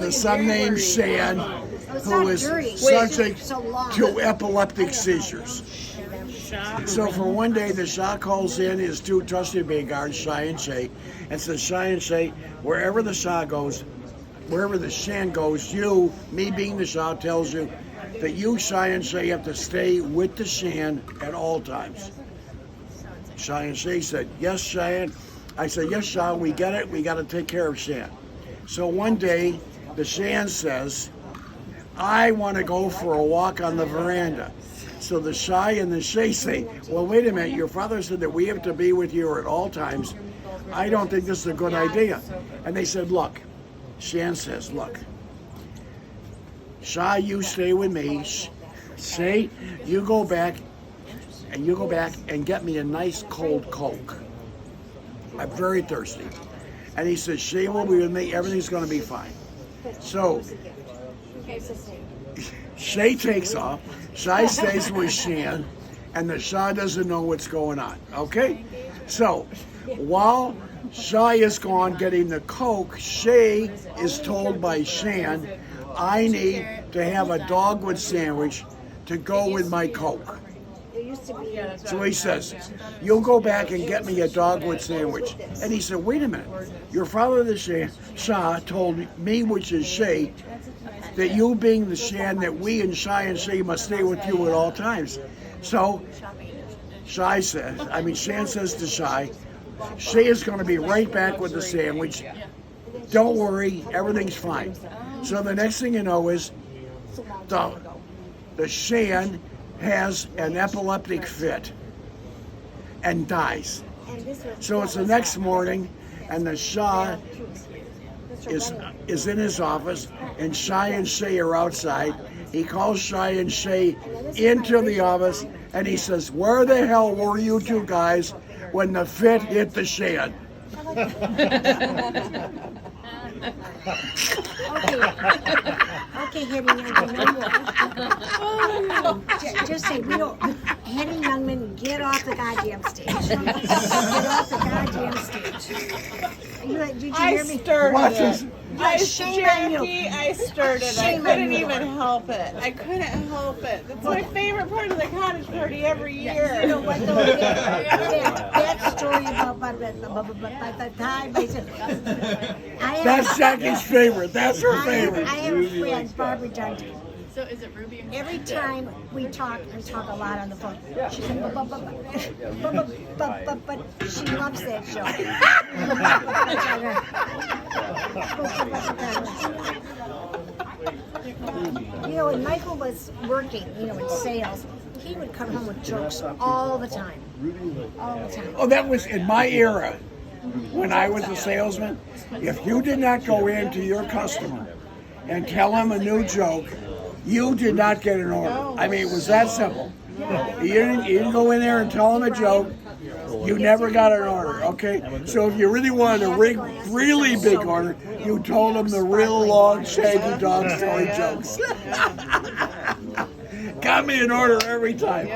a son named Shan who is subject to epileptic seizures. So for one day, the Shah calls in his two trusty bodyguards, Shai and Shay, and says, Shai and Shay, wherever the Shah goes, wherever the Shan goes, you, me being the Shah, tells you that you, Shai and Shay, have to stay with the Shan at all times. Shai and Shay said, yes, Shan. I said, yes, Shah, we get it. We got to take care of Shan. So one day, the Shan says, I want to go for a walk on the veranda. So the Shai and the Shay say, well, wait a minute, your father said that we have to be with you at all times. I don't think this is a good idea. And they said, look, Shan says, look, Shai, you stay with me. Shay, you go back and get me a nice cold Coke. I'm very thirsty. And he says, Shay will be with me, everything's going to be fine. So Shay takes off, Shai stays with Shan, and the Shah doesn't know what's going on, okay? So, while Shai is gone getting the Coke, Shay is told by Shan, I need to have a dogwood sandwich to go with my Coke. So he says, you'll go back and get me a dogwood sandwich. And he said, wait a minute, your father the Shah told me, which is Shay, that you being the Shan, that we and Shai and Shay must stay with you at all times. So Shan says to Shai, Shay is going to be right back with the sandwich. Don't worry, everything's fine. So the next thing you know is the Shan has an epileptic fit and dies. So it's the next morning, and the Shah is in his office, and Shai and Shay are outside. He calls Shai and Shay into the office, and he says, where the hell were you two guys when the fit hit the Shan? Okay, Henry Youngman. Just say, Henry Youngman, get off the goddamn stage. Get off the goddamn stage. Did you hear me? Shame on you. I stirred it. I couldn't even help it. I couldn't help it. That's my favorite part of the cottage party every year. You know what, though? That story about by the time I said, that's Jackie's favorite. That's her favorite. I have a friend, Barbara Dungy. So is it Ruby and Every time we talk a lot on the phone. She said, but she loves that show. You know, when Michael was working, in sales, he would come home with jokes all the time. All the time. Oh, that was in my era. When I was a salesman, if you did not go into your customer and tell him a new joke, you did not get an order. I mean, it was that simple. You didn't go in there and tell him a joke, you never got an order, okay? So if you really wanted a really big order, you told him the real long, shaggy dog story jokes. Got me an order every time.